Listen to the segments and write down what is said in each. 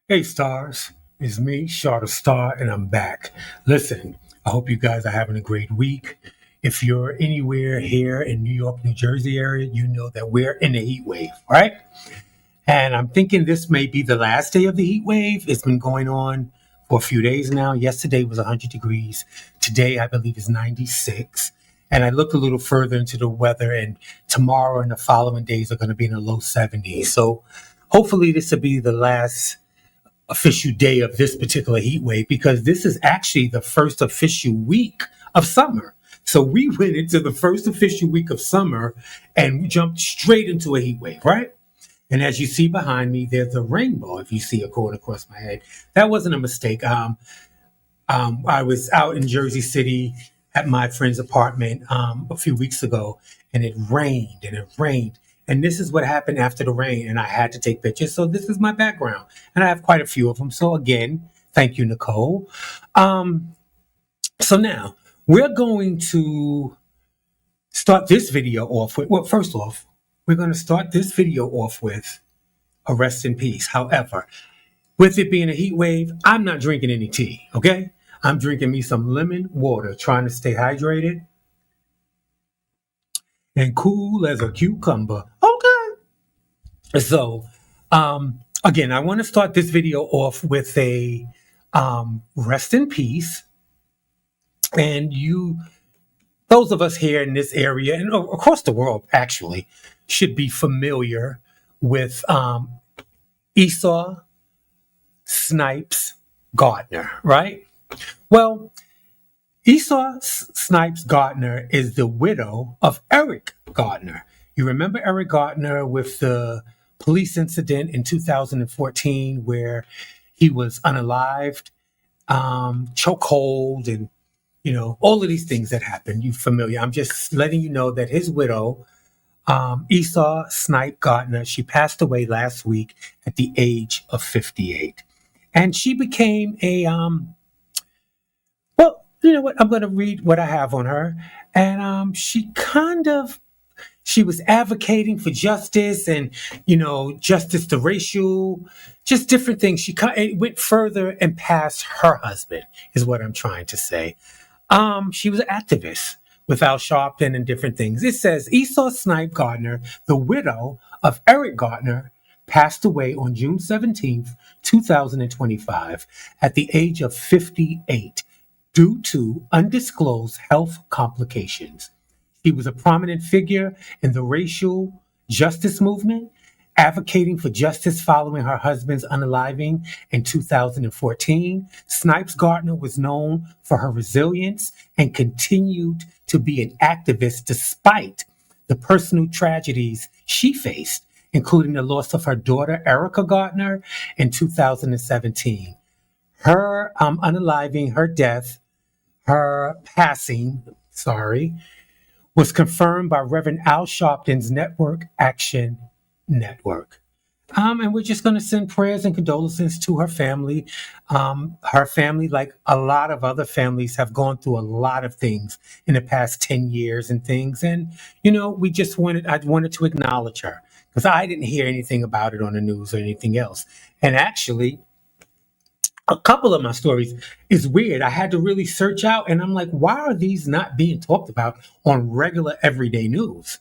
Hey stars, it's me, Shorter Star, and I'm back. Listen, I hope you guys are having a great week. If you're anywhere here in New York, New Jersey area, you know that we're in a heat wave, right? And I'm thinking this may be the last day of the heat wave. It's been going on for a few days now. Yesterday was 100 degrees. Today, I believe, is 96. And I looked a little further into the weather, and tomorrow and the following days are going to be in the low 70s. So hopefully, this will be the last official day of this particular heat wave because this is actually the first official week of summer. So we went into the first official week of summer and we jumped straight into a heat wave, right? And as you see behind me, there's a rainbow. If you see it going across my head, that wasn't a mistake. I was out in Jersey City at my friend's apartment a few weeks ago, and it rained and it rained. And this is what happened after the rain, and I had to take pictures. So this is my background, and I have quite a few of them. So again, thank you, Nicole. Um, so now we're going to start this video off with. Well, first off, we're going to start this video off with a rest in peace. However, with it being a heat wave, I'm not drinking any tea, okay? I'm drinking me some lemon water, trying to stay hydrated and cool as a cucumber. Okay. So, again, I want to start this video off with a rest in peace. And those of us here in this area and across the world, actually, should be familiar with Esau Snipes-Garner, right? Well, Esau Snipes-Garner is the widow of Eric Gardner. You remember Eric Gardner with the police incident in 2014 where he was unalived, chokehold, and all of these things that happened. You familiar? I'm just letting you know that his widow, Esau Snipe-Garner, she passed away last week at the age of 58, and she became a well, you know what? I'm going to read what I have on her. And she was advocating for justice and, justice to racial, just different things. It went further and past her husband, is what I'm trying to say. She was an activist with Al Sharpton and different things. It says Esau Snipe-Garner, the widow of Eric Gardner, passed away on June 17th, 2025, at the age of 58 due to undisclosed health complications. He was a prominent figure in the racial justice movement, advocating for justice following her husband's unaliving in 2014. Snipes-Garner was known for her resilience and continued to be an activist despite the personal tragedies she faced, including the loss of her daughter, Erica Gardner, in 2017. Her unaliving, her death, her passing, was confirmed by Reverend Al Sharpton's Network Action Network. And we're just going to send prayers and condolences to her family. Her family, like a lot of other families, have gone through a lot of things in the past 10 years and things. And, I wanted to acknowledge her because I didn't hear anything about it on the news or anything else. And actually, a couple of my stories is weird. I had to really search out, and I'm like, why are these not being talked about on regular everyday news?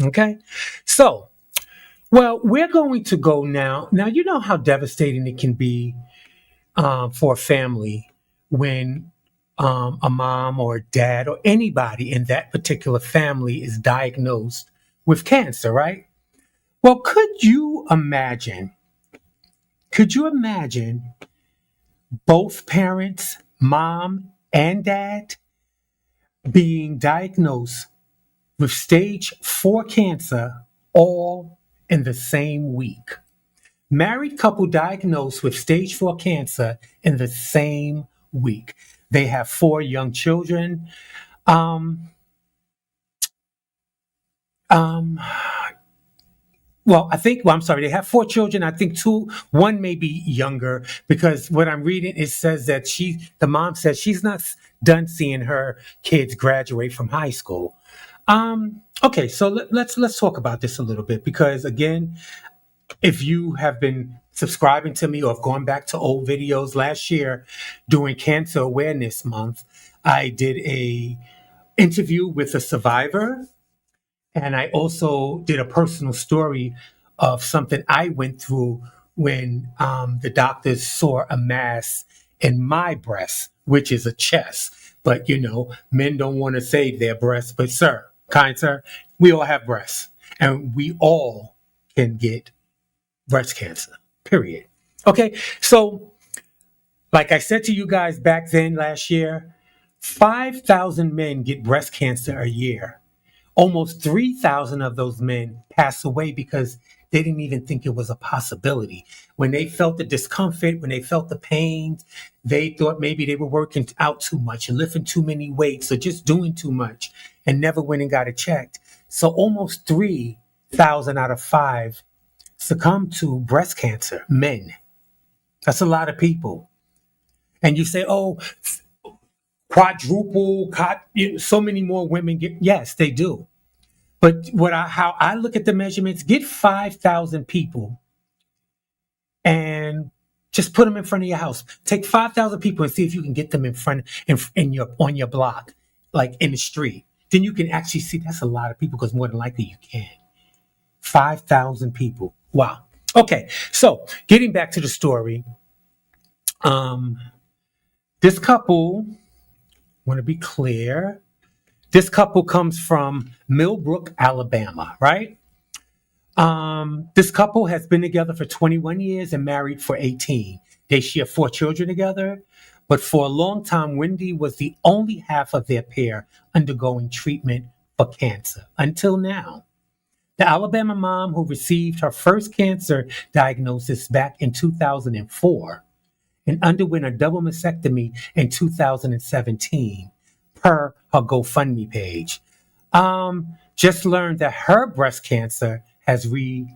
Okay. So, well, we're going to go now. Now, you know how devastating it can be for a family when a mom or a dad or anybody in that particular family is diagnosed with cancer, right? Well, could you imagine both parents, mom and dad, being diagnosed with stage 4 cancer all in the same week? Married couple diagnosed with stage 4 cancer in the same week. They have 4 young children. Um, um, I'm sorry, they have 4 children. I think one may be younger because what I'm reading, it says that the mom says she's not done seeing her kids graduate from high school. Okay, so let's talk about this a little bit because again, if you have been subscribing to me or have gone back to old videos last year during Cancer Awareness Month, I did a interview with a survivor, and I also did a personal story of something I went through when the doctors saw a mass in my breast, which is a chest. But men don't want to say their breasts. But sir, kind sir, we all have breasts, and we all can get breast cancer. Period. Okay, so like I said to you guys back then last year, 5,000 men get breast cancer a year. Almost 3,000 of those men pass away because they didn't even think it was a possibility. When they felt the discomfort, when they felt the pain, they thought maybe they were working out too much and lifting too many weights or just doing too much and never went and got it checked. So almost 3,000 out of 5 succumb to breast cancer, men. That's a lot of people. And you say, oh, quadruple, so many more women get, yes, they do. But how I look at the measurements, get 5,000 people and just put them in front of your house. Take 5,000 people and see if you can get them in front on your block, like in the street. Then you can actually see that's a lot of people because more than likely you can. 5,000 people. Wow. Okay. So getting back to the story, this couple, want to be clear, this couple comes from Millbrook, Alabama, right? This couple has been together for 21 years and married for 18. They share 4 children together, but for a long time, Wendy was the only half of their pair undergoing treatment for cancer until now. The Alabama mom who received her first cancer diagnosis back in 2004 and underwent a double mastectomy in 2017 per her GoFundMe page. Just learned that her breast cancer has reoccurred.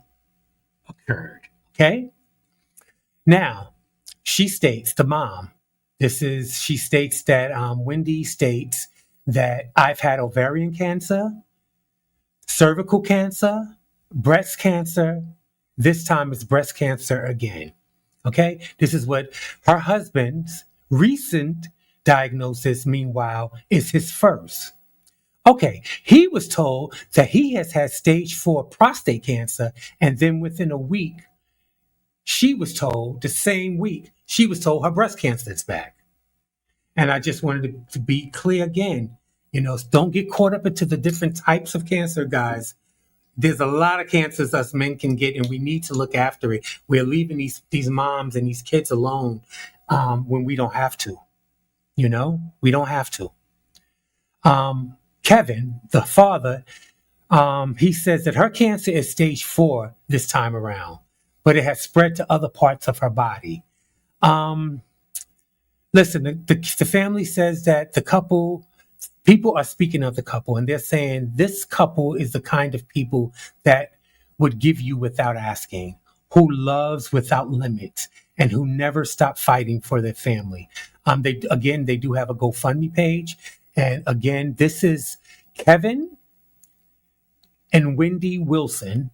Okay? Now, she states, the mom, she states that Wendy states that I've had ovarian cancer, cervical cancer, breast cancer. This time it's breast cancer again. Okay? This is what her husband's recent diagnosis, meanwhile, is his first. Okay, he was told that he has had stage 4 prostate cancer, and then within a week, the same week, she was told her breast cancer is back. And I just wanted to be clear again, don't get caught up into the different types of cancer, guys. There's a lot of cancers us men can get, and we need to look after it. We're leaving these moms and these kids alone when we don't have to. We don't have to. Kevin, the father, he says that her cancer is stage 4 this time around, but it has spread to other parts of her body. Listen, the family says that people are speaking of the couple, and they're saying this couple is the kind of people that would give you without asking, who loves without limits, and who never stop fighting for their family. They do have a GoFundMe page. And again, this is Kevin and Wendy Wilson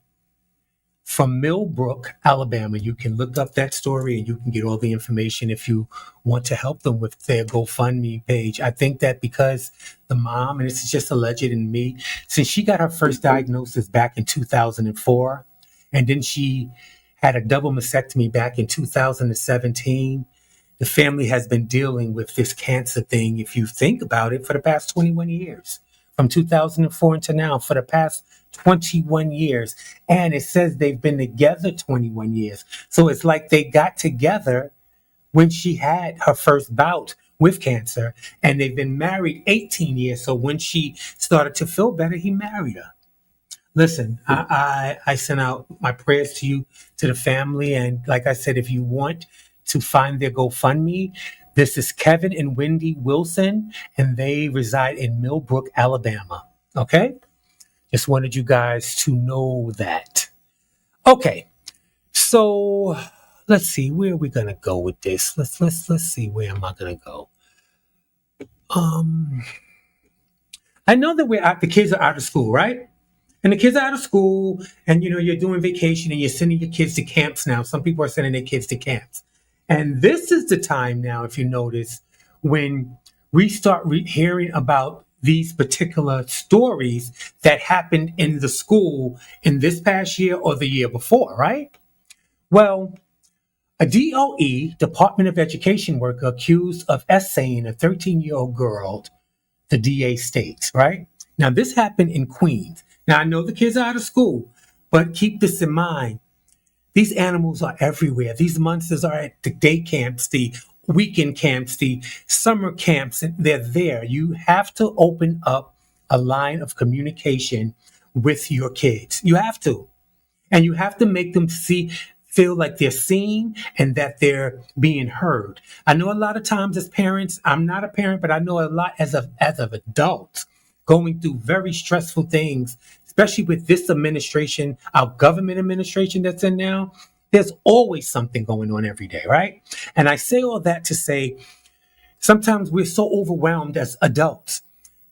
from Millbrook, Alabama. You can look up that story and you can get all the information if you want to help them with their GoFundMe page. I think that because the mom, and this is just alleged in me, since she got her first diagnosis back in 2004, and then she had a double mastectomy back in 2017, the family has been dealing with this cancer thing, if you think about it, for the past 21 years. From 2004 until now, for the past 21 years. And it says they've been together 21 years. So it's like they got together when she had her first bout with cancer, and they've been married 18 years. So when she started to feel better, he married her. Listen, I sent out my prayers to you, to the family. And like I said, if you want to find their GoFundMe, this is Kevin and Wendy Wilson, and they reside in Millbrook, Alabama. Okay? Just wanted you guys to know that. Okay. So let's see, where are we gonna go with this? Let's see, where am I gonna go? I know that the kids are out of school, right? And the kids are out of school, and you're doing vacation, and you're sending your kids to camps now. Some people are sending their kids to camps, and this is the time now, if you notice, when we start hearing about these particular stories that happened in the school in this past year or the year before, right? Well, a DOE, Department of Education worker, accused of essaying a 13-year-old girl, the DA states, right? Now, this happened in Queens. Now, I know the kids are out of school, but keep this in mind. These animals are everywhere. These monsters are at the day camps, the weekend camps, the summer camps, and they're there. You have to open up a line of communication with your kids. You have to. And you have to make them feel like they're seen and that they're being heard. I know a lot of times as parents, I'm not a parent, but I know a lot as of adults going through very stressful things, especially with this administration, our government administration that's in now. There's always something going on every day, right? And I say all that to say sometimes we're so overwhelmed as adults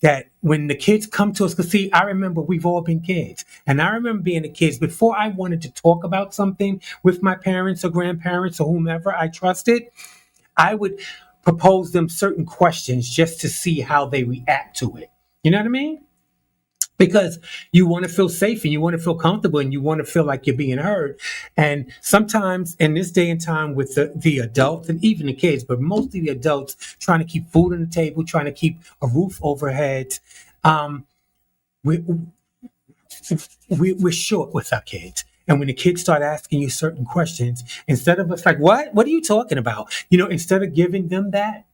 that when the kids come to us, because see, I remember we've all been kids. And I remember being a kid before I wanted to talk about something with my parents or grandparents or whomever I trusted, I would propose them certain questions just to see how they react to it. You know what I mean? Because you want to feel safe and you want to feel comfortable and you want to feel like you're being heard. And sometimes in this day and time with the adults and even the kids, but mostly the adults trying to keep food on the table, trying to keep a roof overhead, um, we, we're short with our kids. And when the kids start asking you certain questions, instead of us like, what are you talking about? Instead of giving them that,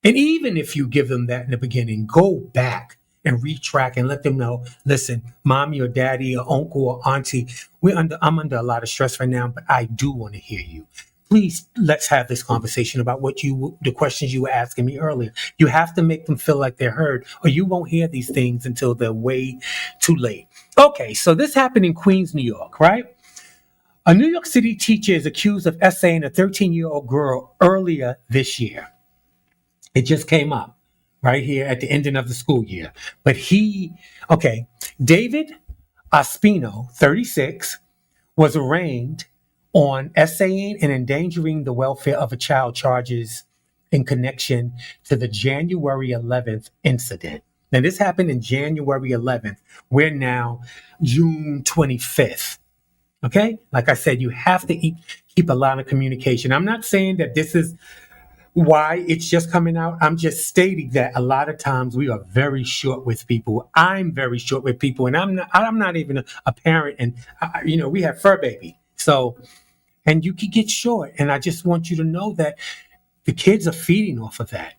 and even if you give them that in the beginning, go back and retrack and let them know, listen, mommy or daddy or uncle or auntie, I'm under a lot of stress right now, but I do want to hear you. Please let's have this conversation about the questions you were asking me earlier. You have to make them feel like they're heard, or you won't hear these things until they're way too late. Okay, so this happened in Queens, New York, right? A New York City teacher is accused of essaying a 13-year-old girl earlier this year. It just came up right here at the ending of the school year. But David Ospino, 36, was arraigned on essaying and endangering the welfare of a child charges in connection to the January 11th incident. Now, this happened in January 11th. We're now June 25th. Okay? Like I said, you have to keep a line of communication. I'm not saying that this is why it's just coming out. I'm just stating that a lot of times we are very short with people. I'm very short with people, and I'm not even a parent. And we have fur baby, so and you can get short. And I just want you to know that the kids are feeding off of that.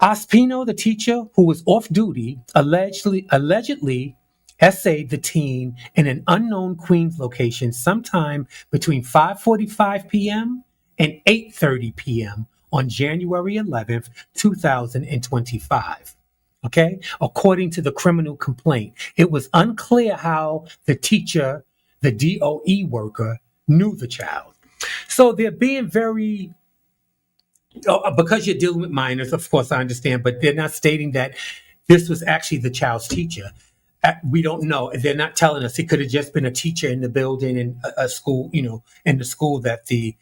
Ospino, the teacher who was off duty, allegedly essayed the teen in an unknown Queens location sometime between 5:45 p.m. and 8:30 p.m. on January 11th, 2025. Okay? According to the criminal complaint, it was unclear how the teacher, the DOE worker, knew the child. So they're being very, because you're dealing with minors, of course, I understand, but they're not stating that this was actually the child's teacher. We don't know. They're not telling us. It could have just been a teacher in the building in a school, in the school that the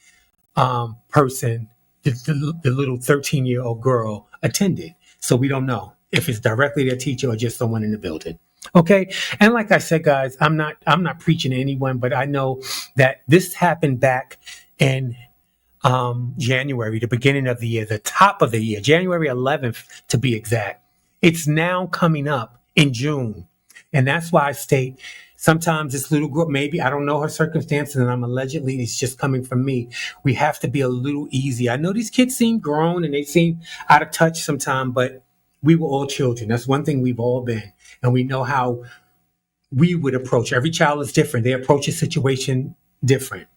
person, the little 13-year-old girl attended. So we don't know if it's directly their teacher or just someone in the building. Okay. And like I said, guys, I'm not preaching to anyone, but I know that this happened back in January, the beginning of the year, the top of the year, January 11th to be exact. It's now coming up in June. And that's why I state sometimes this little girl, maybe I don't know her circumstances, and I'm allegedly it's just coming from me. We have to be a little easy. I know these kids seem grown and they seem out of touch sometimes, but we were all children. That's one thing we've all been. And we know how we would approach. Every child is different. They approach a situation different.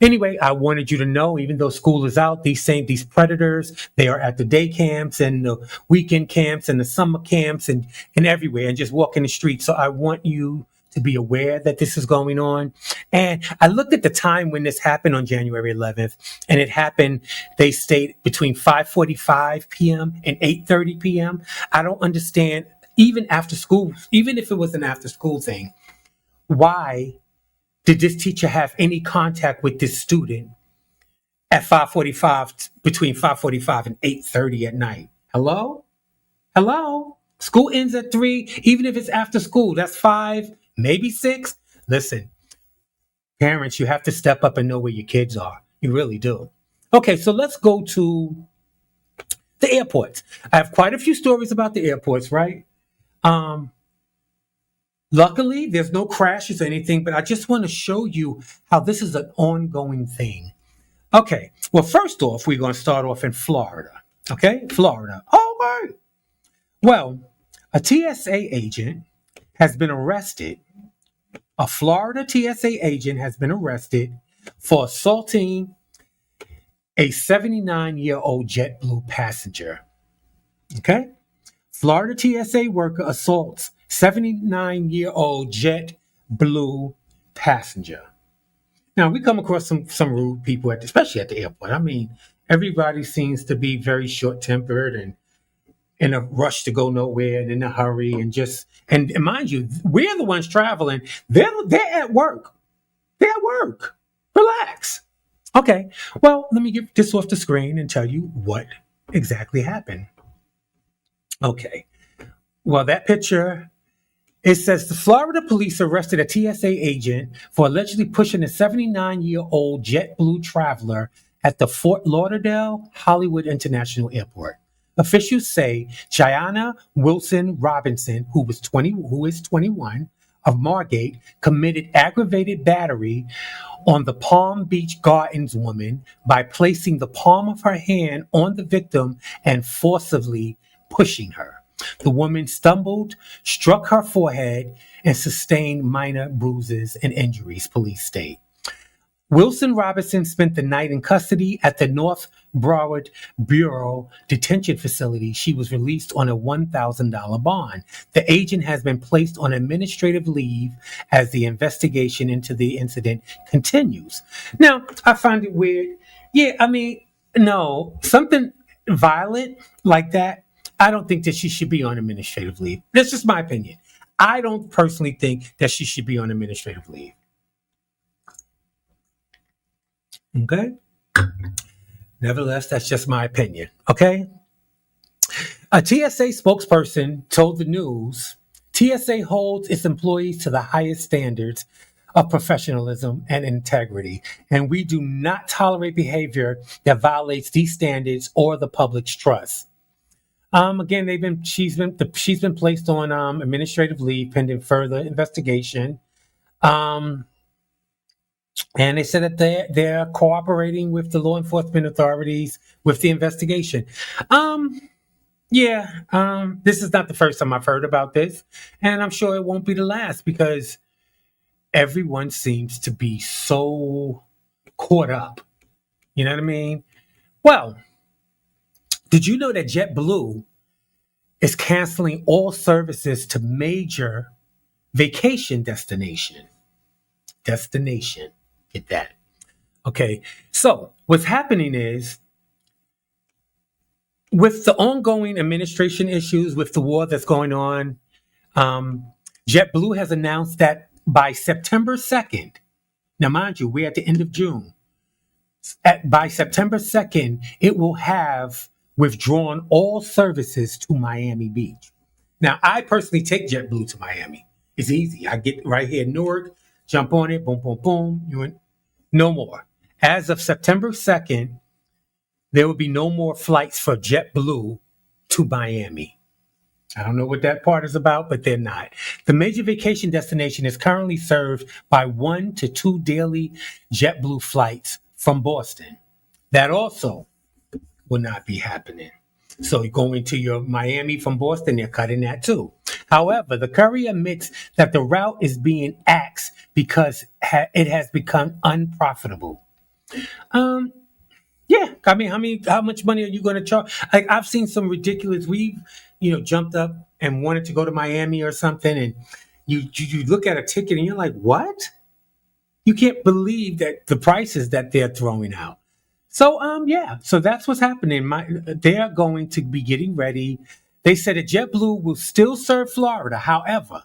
Anyway, I wanted you to know, even though school is out, these predators, they are at the day camps and the weekend camps and the summer camps and everywhere and just walking the streets. So I want you to be aware that this is going on. And I looked at the time when this happened on January 11th, and it happened, they state, between 5:45 p.m. and 8:30 p.m. I don't understand. even after school, even if it was an after school thing, why did this teacher have any contact with this student at 5:45, between 5:45 and 8:30 at night? Hello? Hello? School ends at 3, even if it's after school, that's 5, maybe 6. Listen, parents, you have to step up and know where your kids are. You really do. Okay, so let's go to the airports. I have quite a few stories about the airports, right? Um, Luckily, there's no crashes or anything, but I just want to show you how this is an ongoing thing. Okay, well, first off, we're going to start off in Florida. Okay, Florida. All right. Well, a TSA agent has been arrested. A Florida TSA agent has been arrested for assaulting a 79-year-old JetBlue passenger. Okay? Florida TSA worker assaults 79-year-old JetBlue passenger. Now, we come across some rude people, especially at the airport. I mean, everybody seems to be very short-tempered and in a rush to go nowhere and in a hurry and mind you, we're the ones traveling. They're at work. They're at work. Relax. Okay. Well, let me get this off the screen and tell you what exactly happened. Okay. Well, that picture, it says the Florida police arrested a TSA agent for allegedly pushing a 79-year-old JetBlue traveler at the Fort Lauderdale Hollywood International Airport. Officials say Gianna Wilson Robinson, who is 21, of Margate, committed aggravated battery on the Palm Beach Gardens woman by placing the palm of her hand on the victim and forcibly pushing her. The woman stumbled, struck her forehead, and sustained minor bruises and injuries, police state. Wilson Robinson spent the night in custody at the North Broward Bureau detention facility. She was released on a $1,000 bond. The agent has been placed on administrative leave as the investigation into the incident continues. Now, I find it weird. Yeah, I mean, no, something violent like that, I don't think that she should be on administrative leave. That's just my opinion. I don't personally think that she should be on administrative leave. Okay? Nevertheless, that's just my opinion. Okay? A TSA spokesperson told the news TSA holds its employees to the highest standards of professionalism and integrity, and we do not tolerate behavior that violates these standards or the public's trust. Again, she's been placed on administrative leave pending further investigation. Um, and they said that they're cooperating with the law enforcement authorities with the investigation. Um, this is not the first time I've heard about this, and I'm sure it won't be the last because everyone seems to be so caught up. You know what I mean? Well, did you know that JetBlue is canceling all services to major vacation destination? Get that? Okay. So what's happening is with the ongoing administration issues, with the war that's going on, um, JetBlue has announced that by September 2nd, now mind you, we're at the end of June. By September 2nd, it will have withdrawn all services to Miami Beach. Now, I personally take JetBlue to Miami. It's easy. I get right here in Newark, jump on it, boom, boom, boom. No more. As of September 2nd, there will be no more flights for JetBlue to Miami. I don't know what that part is about, but they're not. The major vacation destination is currently served by 1 to 2 daily JetBlue flights from Boston. That also will not be happening. So going to your Miami from Boston, they're cutting that too. However, the courier admits that the route is being axed because it has become unprofitable. Um, yeah, I mean, how much money are you going to charge? Like I've seen some ridiculous. We've, jumped up and wanted to go to Miami or something, and you look at a ticket and you're like, what? You can't believe that the prices that they're throwing out. So so that's what's happening. They're going to be getting ready. They said that JetBlue will still serve Florida, however,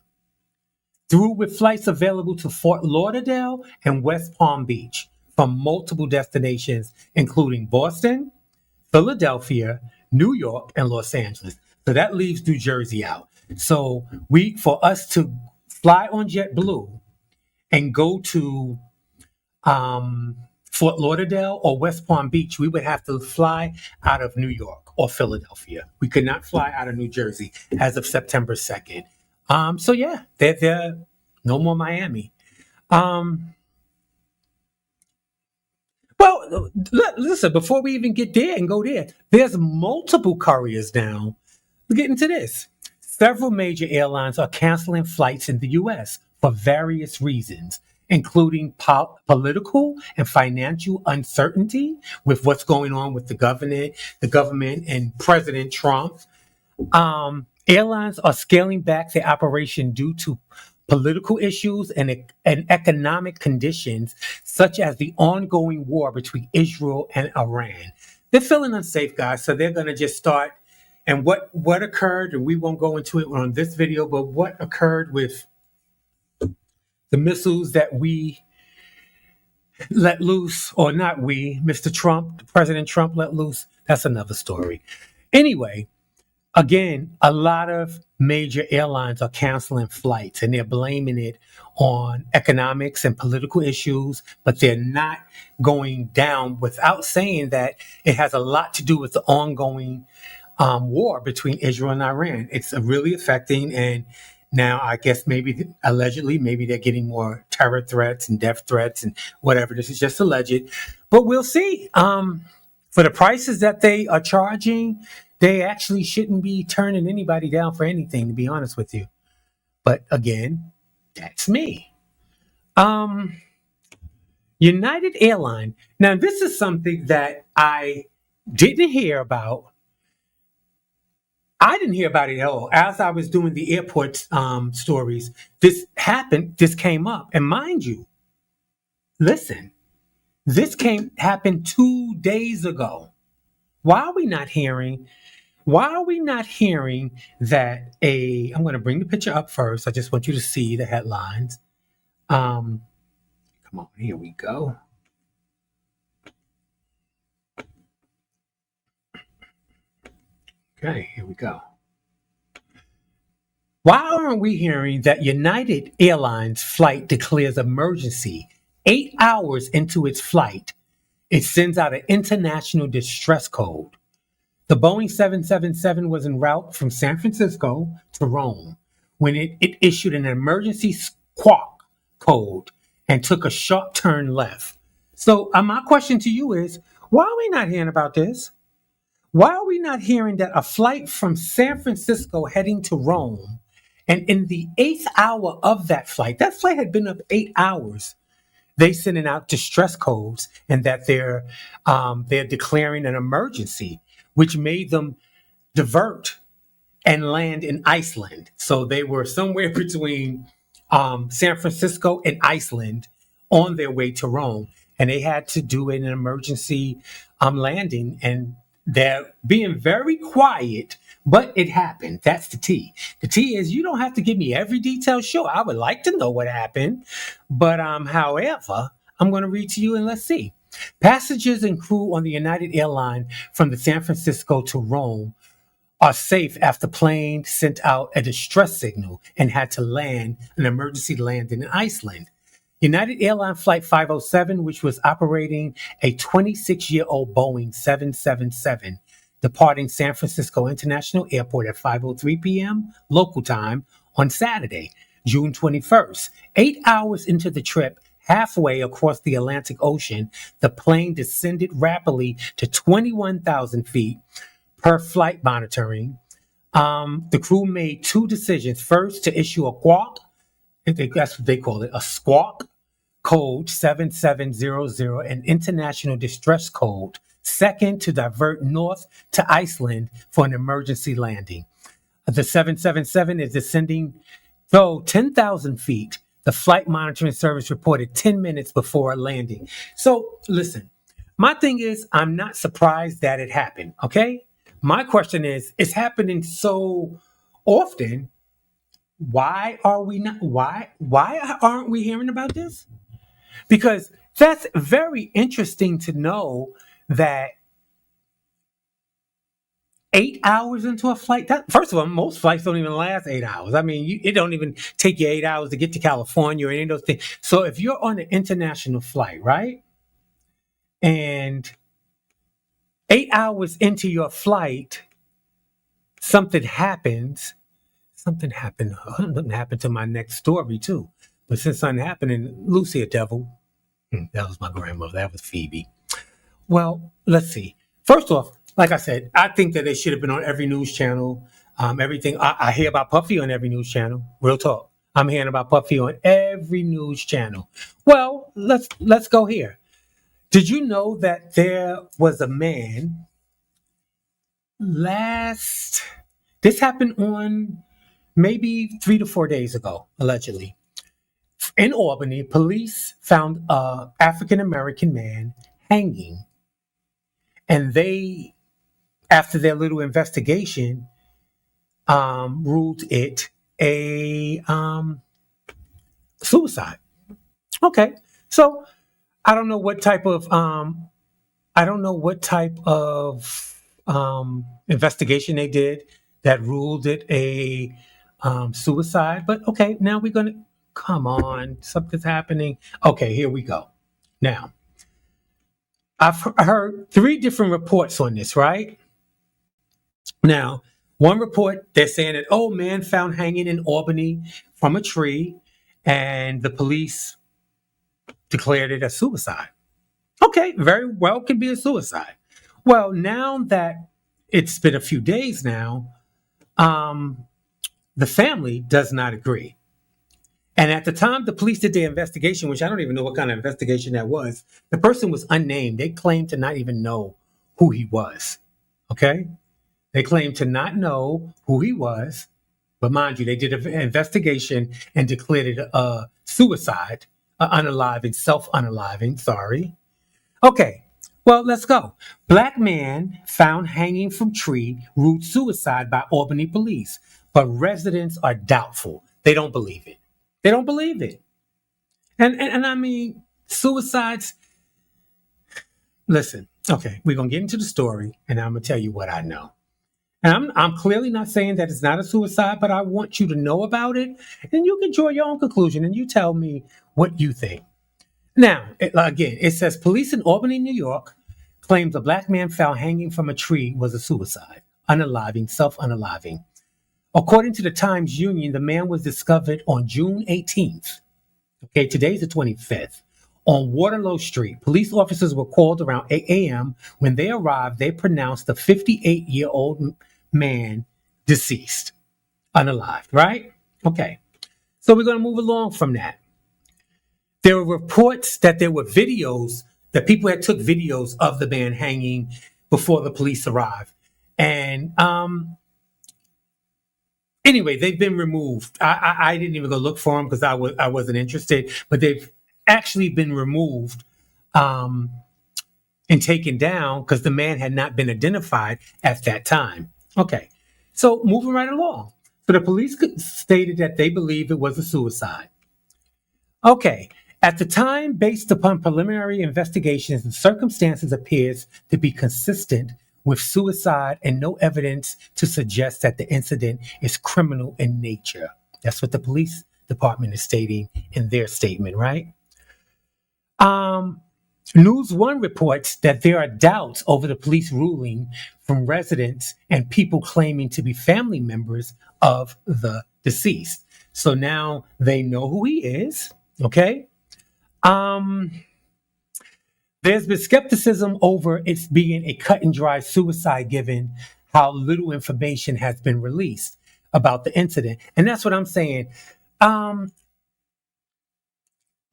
through with flights available to Fort Lauderdale and West Palm Beach from multiple destinations, including Boston, Philadelphia, New York, and Los Angeles. So that leaves New Jersey out. So for us to fly on JetBlue and go to Fort Lauderdale or West Palm Beach, we would have to fly out of New York or Philadelphia. We could not fly out of New Jersey as of September 2nd. So yeah, they're no more Miami. Um, well, listen, before we even get there and go there, there's multiple couriers now. We're getting to this. Several major airlines are canceling flights in the U.S. for various reasons, including political and financial uncertainty with what's going on with the government and President Trump. Airlines are scaling back their operation due to political issues and economic conditions, such as the ongoing war between Israel and Iran. They're feeling unsafe, guys, so they're going to just start. And what occurred, and we won't go into it on this video, but what occurred with the missiles that we let loose, or not we, Mr. Trump, President Trump let loose, that's another story. Anyway, again, a lot of major airlines are canceling flights and they're blaming it on economics and political issues, but they're not going down without saying that it has a lot to do with the ongoing war between Israel and Iran. It's really affecting, and now I guess allegedly, maybe they're getting more terror threats and death threats and whatever. This is just alleged, but we'll see. For the prices that they are charging, they actually shouldn't be turning anybody down for anything, to be honest with you. But again, that's me. United Airlines. Now, this is something that I didn't hear about. I didn't hear about it at all. As I was doing the airport stories, this happened, this came up. And mind you, listen, happened 2 days ago. Why are we not hearing that I'm going to bring the picture up first. I just want you to see the headlines. Come on, here we go. Okay, here we go. Why aren't we hearing that United Airlines flight declares emergency 8 hours into its flight? It sends out an international distress code. The Boeing 777 was en route from San Francisco to Rome when it issued an emergency squawk code and took a sharp turn left. So my question to you is, why are we not hearing about this? Why are we not hearing that a flight from San Francisco heading to Rome, and in the 8th hour of that flight had been up 8 hours, they sending out distress codes, and that they're declaring an emergency, which made them divert and land in Iceland. So they were somewhere between San Francisco and Iceland on their way to Rome, and they had to do an emergency landing, and they're being very quiet, but it happened. That's the T. The T is, you don't have to give me every detail. Sure, I would like to know what happened, but however, I'm going to read to you and let's see. Passengers and crew on the United Airlines from the San Francisco to Rome are safe after plane sent out a distress signal and had to land an emergency landing in Iceland. United Airlines Flight 507, which was operating a 26-year-old Boeing 777, departing San Francisco International Airport at 5:03 p.m. local time on Saturday, June 21st. 8 hours into the trip, halfway across the Atlantic Ocean, the plane descended rapidly to 21,000 feet per flight monitoring. The crew made two decisions. First, to issue a squawk, that's what they call it, a squawk code 7700, an international distress code. Second, to divert north to Iceland for an emergency landing. The 777 is descending, though 10,000 feet. The flight monitoring service reported 10 minutes before a landing. So listen, my thing is, I'm not surprised that it happened, okay? my question is, it's happening so often. Why are we not? Why aren't we hearing about this? Because that's very interesting to know that 8 hours into a flight. That first of all, most flights don't even last 8 hours. I mean, it don't even take you 8 hours to get to California or any of those things. So if you're on an international flight, right, and 8 hours into your flight, something happens. Something happened. Something happened to my next story too. But since something happened, and Lucy, a devil. That was my grandmother. That was Phoebe. Well, let's see. First off, like I said, I think that they should have been on every news channel. Everything I hear about Puffy on every news channel. Real talk. I'm hearing about Puffy on every news channel. Well, let's go here. Did you know that there was a man last? This happened on maybe 3 to 4 days ago, allegedly. In Albany, police found a African American man hanging, and they, after their little investigation, ruled it a suicide. Okay, so I don't know what type of investigation they did that ruled it a suicide. But okay, now we're gonna come on. Something's happening. Okay, here we go. Now I've heard three different reports on this. Right now, one report they're saying that man found hanging in Albany from a tree, and the police declared it a suicide. Okay, very well could be a suicide. Well, now that it's been a few days now, um, the family does not agree. And at the time the police did their investigation, which I don't even know what kind of investigation that was, the person was unnamed. They claimed to not even know who he was. Okay? They claimed to not know who he was. But mind you, they did an investigation and declared it a suicide, unaliving, self-unaliving, sorry. Okay, well, let's go. Black man found hanging from tree, ruled suicide by Albany police, but residents are doubtful. They don't believe it. They don't believe it. And I mean, suicides. Listen, okay, we're gonna get into the story, and I'm gonna tell you what I know. And I'm clearly not saying that it's not a suicide, but I want you to know about it, and you can draw your own conclusion, and you tell me what you think. Now, again, it says police in Albany, New York, claims a black man found hanging from a tree was a suicide, unaliving, self-unaliving. According to the Times Union, the man was discovered on June 18th. Okay, today's the 25th. On Waterloo Street, police officers were called around 8 a.m. When they arrived, they pronounced the 58-year-old man deceased, unalived, right? Okay, so we're going to move along from that. There were reports that there were videos, that people had took videos of the man hanging before the police arrived. And anyway, they've been removed. I didn't even go look for them because I wasn't interested, but they've actually been removed and taken down because the man had not been identified at that time. Okay, so moving right along. So the police stated that they believe it was a suicide. Okay, at the time, based upon preliminary investigations, the circumstances appears to be consistent with suicide and no evidence to suggest that the incident is criminal in nature. That's what the police department is stating in their statement, right? News One reports that there are doubts over the police ruling from residents and people claiming to be family members of the deceased. So now they know who he is, okay? There's been skepticism over its being a cut and dry suicide given how little information has been released about the incident. And that's what I'm saying.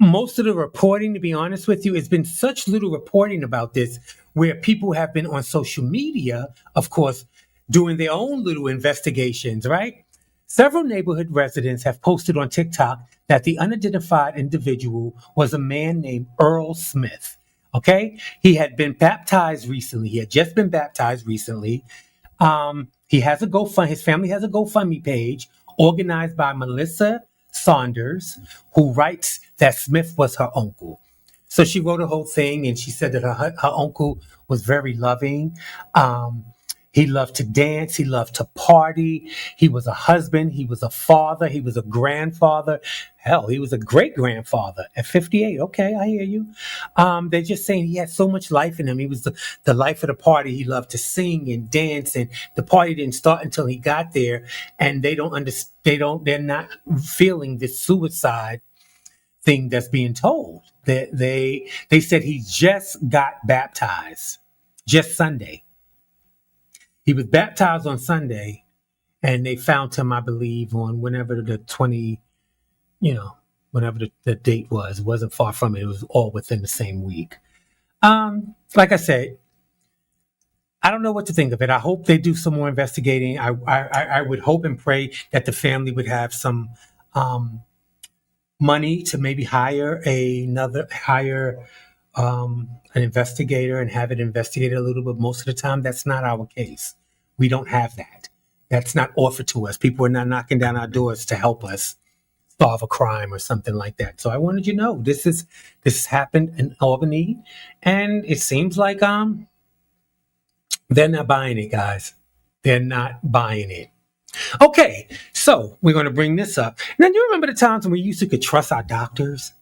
Most of the reporting, to be honest with you, has been such little reporting about this, where people have been on social media, of course, doing their own little investigations, right? Several neighborhood residents have posted on TikTok that the unidentified individual was a man named Earl Smith. Okay? He had been baptized recently. He had just been baptized recently. He has a GoFund. His family has a GoFundMe page organized by Melissa Saunders, who writes that Smith was her uncle. So she wrote a whole thing, and she said that her uncle was very loving. Um, he loved to dance. He loved to party. He was a husband. He was a father. He was a grandfather. Hell, he was a great grandfather at 58. Okay, I hear you. They're just saying he had so much life in him. He was the life of the party. He loved to sing and dance, and the party didn't start until he got there. And they don't understand. They're not feeling this suicide thing that's being told. They said he just got baptized, just Sunday. He was baptized on Sunday, and they found him, I believe, on whenever the 20, you know, whenever the date was. It wasn't far from it. It was all within the same week. Like I said, I don't know what to think of it. I hope they do some more investigating. I would hope and pray that the family would have some money to maybe hire an investigator and have it investigated a little bit. Most of the time, that's not our case. We don't have that. That's not offered to us. People are not knocking down our doors to help us solve a crime or something like that. So I wanted you to know this happened in Albany, and it seems like they're not buying it, guys. They're not buying it. Okay, so we're going to bring this up. Now, you remember the times when we used to could trust our doctors?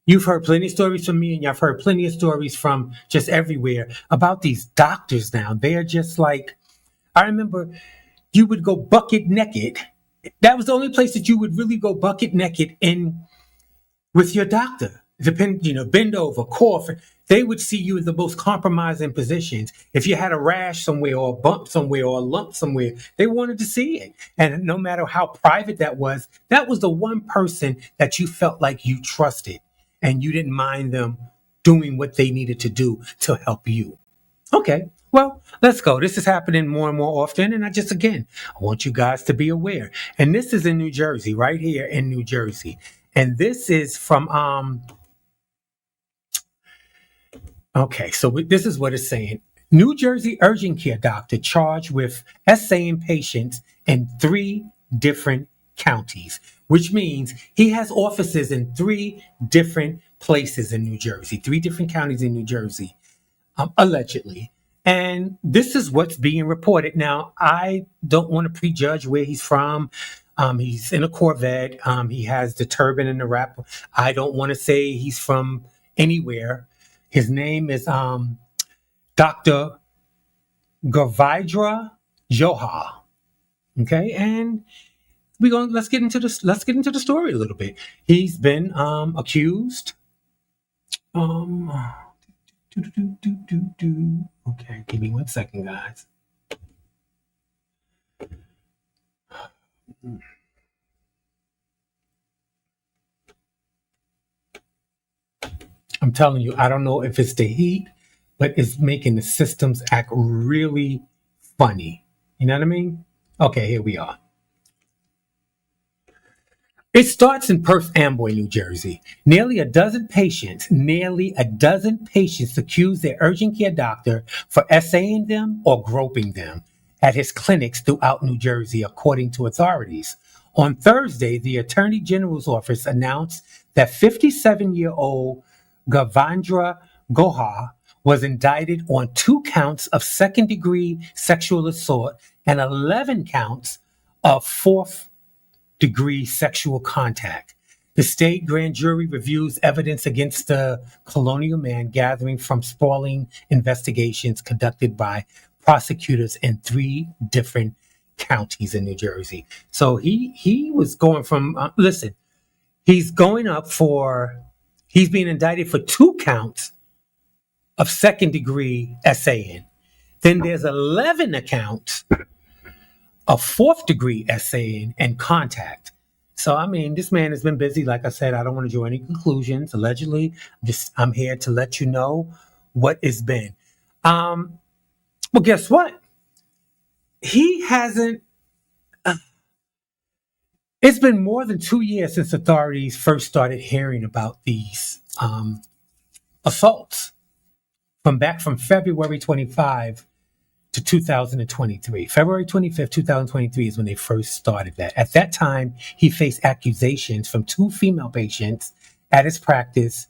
You've heard plenty of stories from me, and I've heard plenty of stories from just everywhere about these doctors now. They're just like, I remember you would go bucket naked. That was the only place that you would really go bucket naked in with your doctor. Bend over, cough. They would see you in the most compromising positions. If you had a rash somewhere or a bump somewhere or a lump somewhere, they wanted to see it. And no matter how private that was the one person that you felt like you trusted and you didn't mind them doing what they needed to do to help you. Okay, well, let's go. This is happening more and more often. And I want you guys to be aware. And this is in New Jersey, right here in New Jersey. And this is from, this is what it's saying. New Jersey urgent care doctor charged with essaying patients in 3 different counties, which means he has offices in 3 different places in New Jersey, 3 different counties in New Jersey, allegedly. And this is what's being reported. Now, I don't want to prejudge where he's from. He's in a Corvette. He has the turban and the wrap. I don't want to say he's from anywhere. His name is Dr. Govidra Johar. Okay, and let's get into the story a little bit. He's been accused. Okay, give me 1 second, guys. I'm telling you, I don't know if it's the heat, but it's making the systems act really funny. You know what I mean? Okay, here we are. It starts in Perth Amboy, New Jersey. Nearly a dozen patients accuse their urgent care doctor for essaying them or groping them at his clinics throughout New Jersey, according to authorities. On Thursday, the Attorney General's office announced that 57-year-old Gavandra Gohar was indicted on 2 counts of second-degree sexual assault and 11 counts of fourth-degree sexual contact. The state grand jury reviews evidence against the colonial man gathering from sprawling investigations conducted by prosecutors in 3 different counties in New Jersey. So he was going from, he's being indicted for 2 counts of second-degree essaying. Then there's 11 accounts of fourth-degree essaying and contact. So, I mean, this man has been busy. Like I said, I don't want to draw any conclusions. Allegedly, I'm here to let you know what it's been. Well, guess what? He hasn't. It's been more than 2 years since authorities first started hearing about these assaults. From February 25 to 2023. February 25th, 2023 is when they first started that. At that time, he faced accusations from two female patients at his practice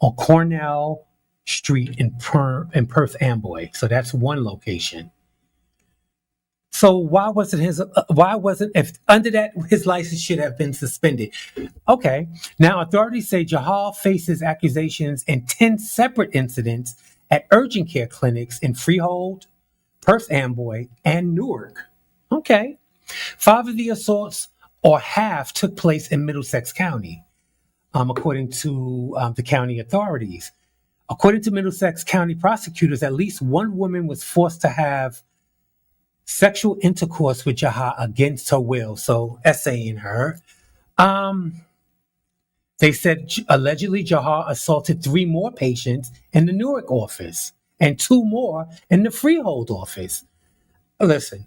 on Cornell Street in Perth Amboy. So that's one location. So why wasn't, if under that, his license should have been suspended? Okay. Now, authorities say Jahal faces accusations in 10 separate incidents at urgent care clinics in Freehold, Perth Amboy, and Newark. Okay. 5 of the assaults, or half, took place in Middlesex County, according to the county authorities. According to Middlesex County prosecutors, at least one woman was forced to have sexual intercourse with Jahal against her will, so essaying her. Um, they said allegedly Jahal assaulted 3 more patients in the Newark office and 2 more in the Freehold office. Listen,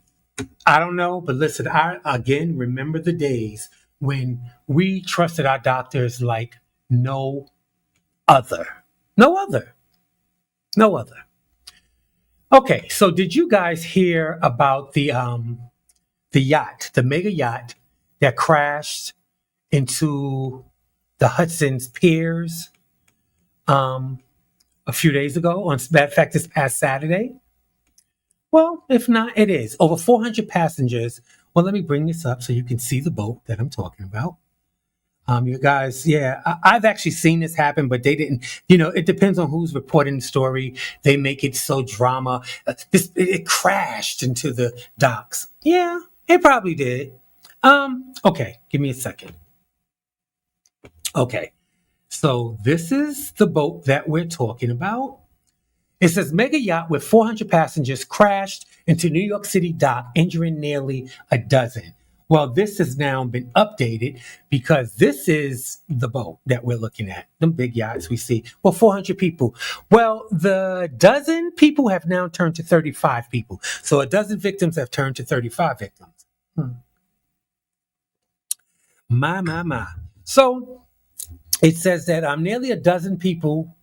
I don't know, but listen, I again remember the days when we trusted our doctors like no other. No other. No other. Okay, so did you guys hear about the yacht, the mega yacht that crashed into the Hudson's piers a few days ago? On matter of fact, this past Saturday. Well, if not, it is over 400 passengers. Well, let me bring this up so you can see the boat that I'm talking about. You guys, yeah, I've actually seen this happen, but they didn't. It depends on who's reporting the story. They make it so drama. It crashed into the docks. Yeah, it probably did. Okay, give me a second. Okay, so this is the boat that we're talking about. It says mega yacht with 400 passengers crashed into New York City dock, injuring nearly a dozen. Well, this has now been updated because this is the boat that we're looking at. Them big yachts we see. Well, 400 people. Well, the dozen people have now turned to 35 people. So a dozen victims have turned to 35 victims. My. So it says that nearly a dozen people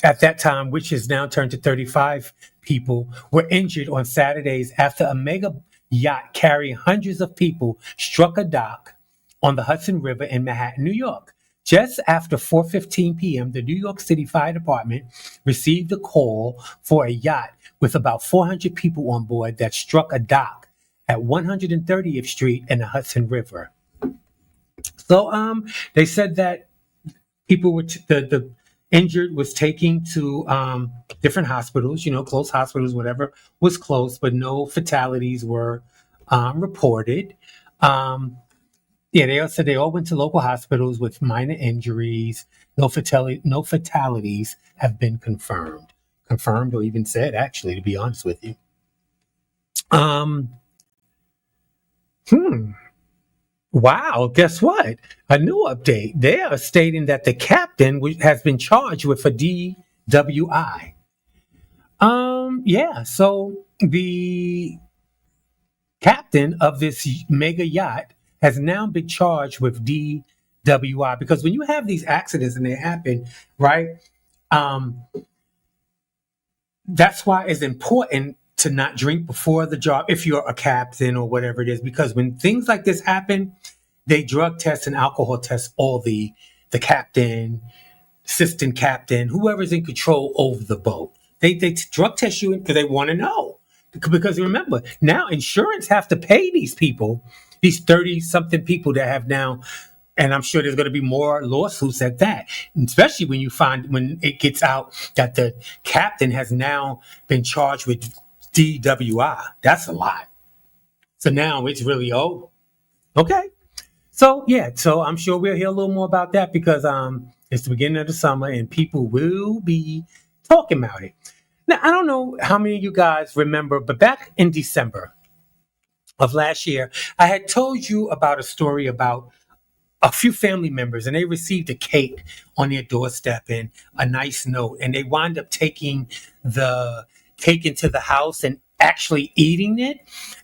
at that time, which has now turned to 35 people, were injured on Saturdays after a mega yacht carrying hundreds of people struck a dock on the Hudson River in Manhattan, New York. Just after 4:15 p.m., the New York City Fire Department received a call for a yacht with about 400 people on board that struck a dock at 130th Street and the Hudson River. So they said that people were the injured was taken to different hospitals, close hospitals, whatever was close, but no fatalities were reported. Yeah, they all said they all went to local hospitals with minor injuries. No fatalities have been confirmed or even said, actually, to be honest with you. Um, hmm. Wow, guess what? A new update. They are stating that the captain has been charged with a DWI. Yeah, so the captain of this mega yacht has now been charged with DWI because when you have these accidents and they happen, right? Um, that's why it's important to not drink before the job if you're a captain or whatever it is, because when things like this happen, they drug test and alcohol test all the captain, assistant captain, whoever's in control over the boat. They drug test you because they want to know. Because remember, now insurance have to pay these people, these 30 something people that have now, and I'm sure there's going to be more lawsuits at that, especially when it gets out that the captain has now been charged with DWI. That's a lot. So now it's really, okay. So yeah, so I'm sure we'll hear a little more about that because it's the beginning of the summer and people will be talking about it. Now I don't know how many of you guys remember, but back in December of last year, I had told you about a story about a few family members and they received a cake on their doorstep and a nice note, and they wound up taking the cake into the house and actually eating it.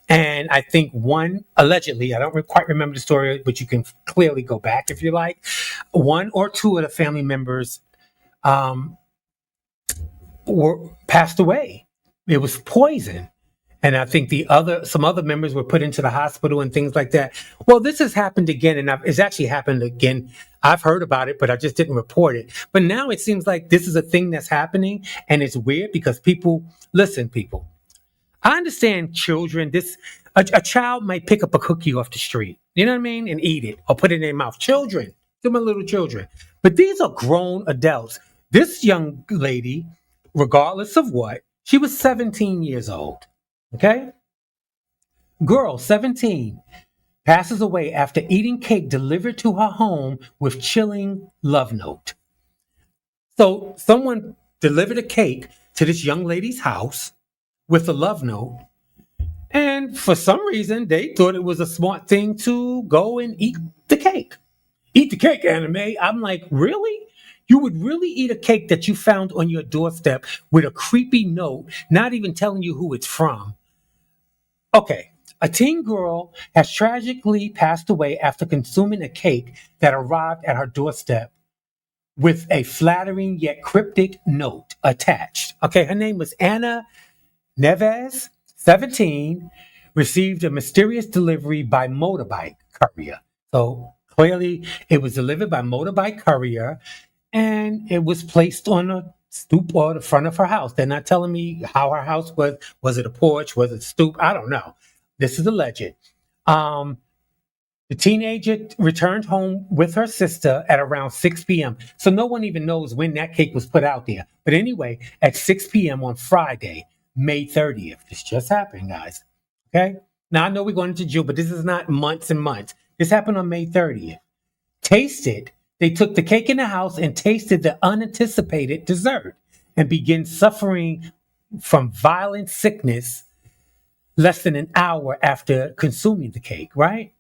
And I think one, allegedly, I don't quite remember the story, but you can clearly go back if you like. One or two of the family members um, were passed away. It was poison. And I think some other members were put into the hospital and things like that. Well, this has happened again, and it's actually happened again. I've heard about it, but I just didn't report it. But now it seems like this is a thing that's happening, and it's weird because people. I understand children. A child might pick up a cookie off the street, you know what I mean, and eat it or put it in their mouth. Children, they're my little children. But these are grown adults. This young lady, regardless of what, she was 17 years old. Okay, girl, 17, passes away after eating cake delivered to her home with chilling love note. So someone delivered a cake to this young lady's house with a love note. And for some reason, they thought it was a smart thing to go and eat the cake. Eat the cake, anime. I'm like, really? You would really eat a cake that you found on your doorstep with a creepy note, not even telling you who it's from? Okay. A teen girl has tragically passed away after consuming a cake that arrived at her doorstep with a flattering yet cryptic note attached. Okay, her name was Anna Neves, 17, received a mysterious delivery by motorbike courier. So clearly, it was delivered by motorbike courier and it was placed on a stoop or the front of her house. They're not telling me how her house was. Was it a porch? Was it a stoop? I don't know. This is a legend. Um, the teenager returned home with her sister at around 6 p.m. So no one even knows when that cake was put out there. But anyway, at 6 p.m. on Friday, May 30th. This just happened, guys. Okay? Now I know we're going into June, but this is not months and months. This happened on May 30th. Tasted. They took the cake in the house and tasted the unanticipated dessert and began suffering from violent sickness less than an hour after consuming the cake, right?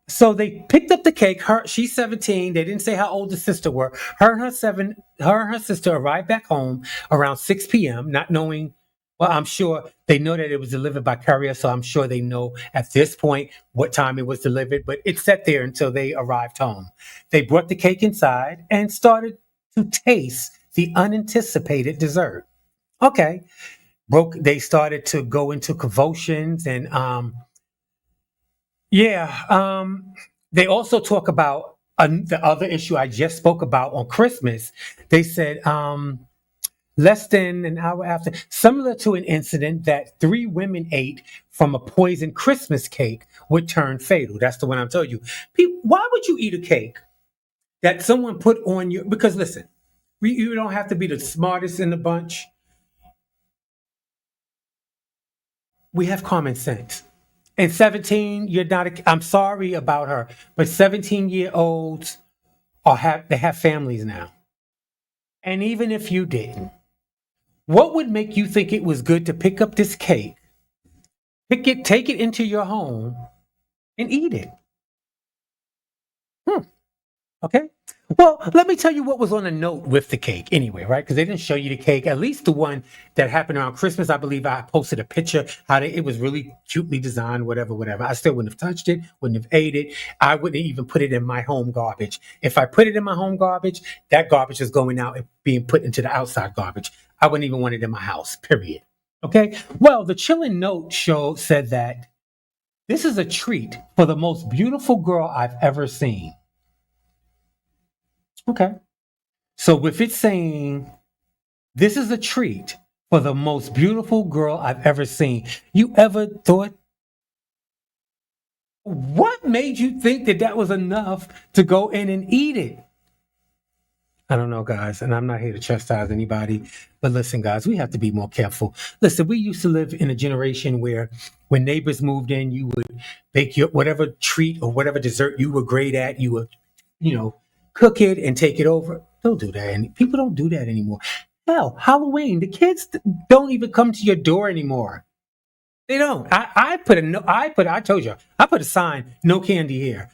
So they picked up the cake. She's 17. They didn't say how old the sister were. Her and her sister arrived back home around 6 p.m., not knowing. Well, I'm sure they know that it was delivered by courier, so I'm sure they know at this point what time it was delivered, but it sat there until they arrived home. They brought the cake inside and started to taste the unanticipated dessert. Okay. They started to go into convulsions and yeah. They also talk about the other issue I just spoke about on Christmas. They said less than an hour after, similar to an incident that three women ate from a poisoned Christmas cake would turn fatal. That's the one I'm telling you. Why would you eat a cake that someone put on you? Because listen, you don't have to be the smartest in the bunch. We have common sense. And 17, you're not. I'm sorry about her, but 17-year-olds they have families now. And even if you didn't, what would make you think it was good to pick up this cake, take it into your home, and eat it? Hmm. Okay. Well, let me tell you what was on the note with the cake anyway, right? Because they didn't show you the cake. At least the one that happened around Christmas, I believe I posted a picture it was really cutely designed, whatever. I still wouldn't have touched it, wouldn't have ate it. I wouldn't even put it in my home garbage. If I put it in my home garbage, that garbage is going out and being put into the outside garbage. I wouldn't even want it in my house, period. Okay. Well, the chilling note said that this is a treat for the most beautiful girl I've ever seen. Okay. So with it saying, this is a treat for the most beautiful girl I've ever seen, you ever thought, what made you think that that was enough to go in and eat it? I don't know, guys, and I'm not here to chastise anybody, but listen, guys, we have to be more careful. Listen, we used to live in a generation where when neighbors moved in, you would bake your whatever treat or whatever dessert you were great at, you would, you know, cook it and take it over. Don't do that. And people don't do that anymore. Hell, Halloween, the kids don't even come to your door anymore. They don't. I put a no. I told you. I put a sign. No candy here.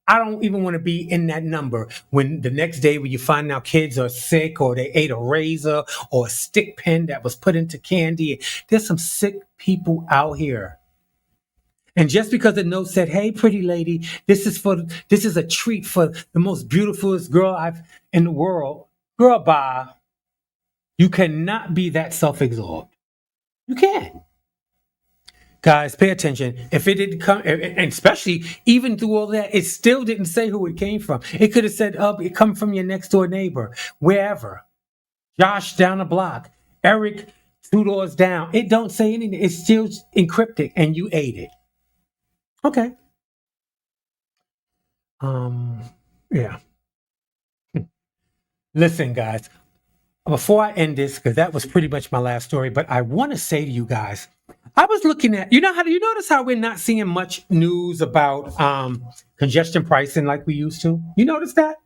I don't even want to be in that number when the next day when you find out kids are sick or they ate a razor or a stick pin that was put into candy. There's some sick people out here. And just because the note said, "Hey, pretty lady, this is a treat for the most beautifulest girl I've in the world," girl, bye. You cannot be that self-absorbed. You can't. Guys, pay attention. If it didn't come, and especially even through all that, it still didn't say who it came from. It could have said, "Oh, it come from your next door neighbor, wherever." Josh down the block, Eric 2 doors down. It don't say anything. It's still encrypted, and you ate it. Okay. Um. Yeah. Listen, guys. Before I end this, because that was pretty much my last story, but I want to say to you guys, I was looking at, you know, how do you notice how we're not seeing much news about congestion pricing like we used to? You notice that?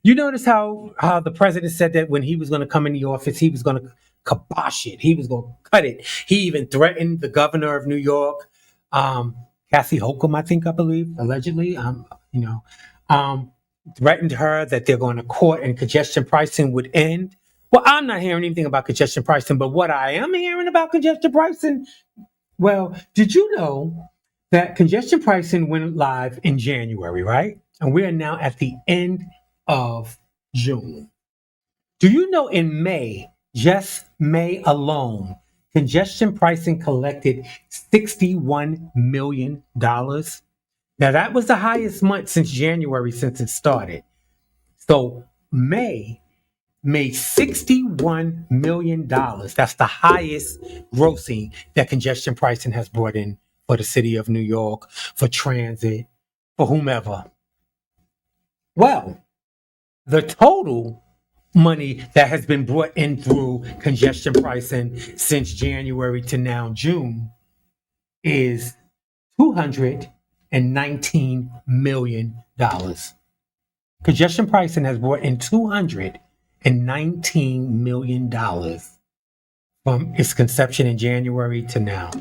You notice how the president said that when he was going to come in the office, he was going to kibosh it. He was going to cut it. He even threatened the governor of New York, um, Kathy Hochul, I believe, allegedly. You know, um, threatened her that they're going to court and congestion pricing would end. Well, I'm not hearing anything about congestion pricing, but what I am hearing about congestion pricing, well, did you know that congestion pricing went live in January, right? And we are now at the end of June. Do you know in May, just May alone, congestion pricing collected $61 million? Now, that was the highest month since January, since it started. So, May made $61 million. That's the highest grossing that congestion pricing has brought in for the city of New York, for transit, for whomever. Well, the total money that has been brought in through congestion pricing since January to now June is $219 million. Congestion pricing has brought in $219 million from its conception in January to now.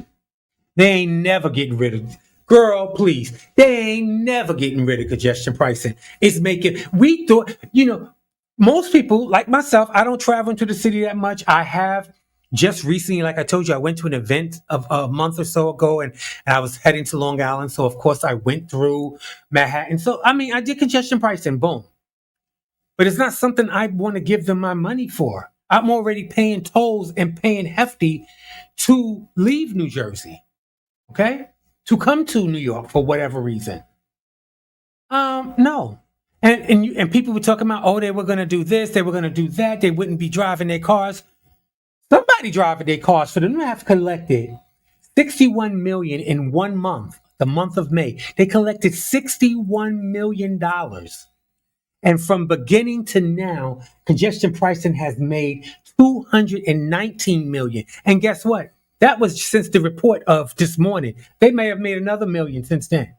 They ain't never getting rid of, girl, please. They ain't never getting rid of congestion pricing. It's making, we thought, you know, most people like myself, I don't travel into the city that much. I have just recently, like I told you, I went to an event of a month or so ago, and I was heading to Long Island. So of course I went through Manhattan. So, I mean, I did congestion pricing, boom. But it's not something I want to give them my money for. I'm already paying tolls and paying hefty to leave New Jersey, okay? To come to New York for whatever reason. No. And people were talking about, oh, they were going to do this, they were going to do that, they wouldn't be driving their cars. Somebody driving their cars for them to have collected 61 million in 1 month, the month of May. They collected $61 million. And from beginning to now, congestion pricing has made 219 million. And guess what? That was since the report of this morning. They may have made another million since then.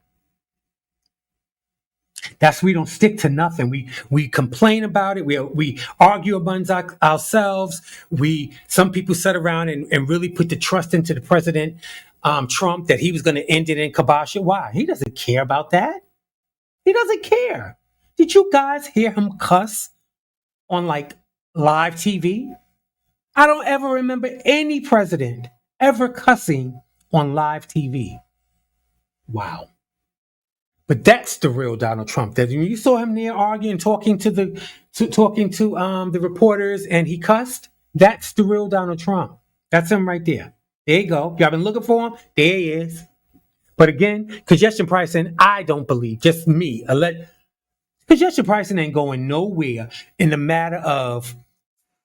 That's we don't stick to nothing. We complain about it. We argue amongst ourselves. Some people sit around and really put the trust into the president, Trump, that he was going to end it in kibosh it. Why? He doesn't care about that. He doesn't care. Did you guys hear him cuss on like live TV? I don't ever remember any president ever cussing on live TV. Wow. But that's the real Donald Trump. That when you saw him there arguing, talking to the reporters, and he cussed, that's the real Donald Trump. That's him right there. There you go. Y'all been looking for him? There he is. But again, congestion pricing, I don't believe, just me. Congestion pricing ain't going nowhere in the matter of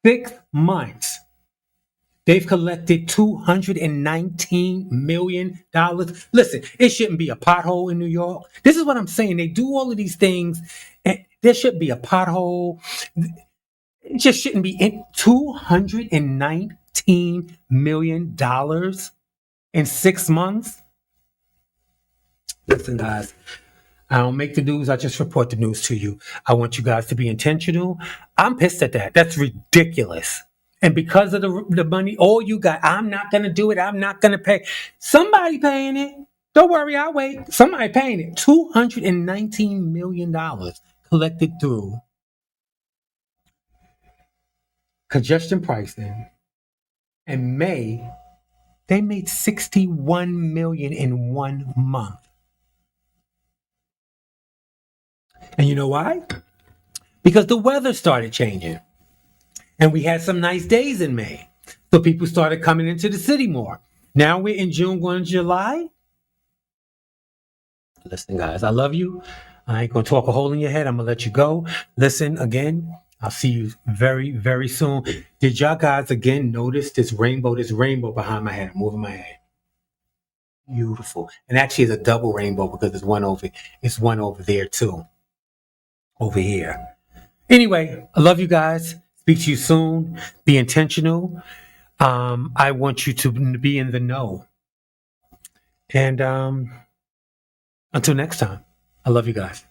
6 months. They've collected $219 million. Listen, it shouldn't be a pothole in New York. This is what I'm saying. They do all of these things, and there should be a pothole. It just shouldn't be in $219 million in 6 months. Listen, guys, I don't make the news. I just report the news to you. I want you guys to be intentional. I'm pissed at that. That's ridiculous. And because of the money, all you got, I'm not going to do it. I'm not going to pay. Somebody paying it. Don't worry, I'll wait. Somebody paying it. $219 million collected through congestion pricing. In May, they made $61 million in 1 month. And you know why? Because the weather started changing. And we had some nice days in May. So people started coming into the city more. Now we're in June, going to July. Listen, guys, I love you. I ain't gonna talk a hole in your head. I'm gonna let you go. Listen again. I'll see you very, very soon. Did y'all guys again notice this rainbow? This rainbow behind my head. I'm moving my head. Beautiful. And actually, it's a double rainbow because there's one over. It's one over there too. Over here. Anyway, I love you guys. Speak to you soon. Be intentional. I want you to be in the know. And until next time, I love you guys.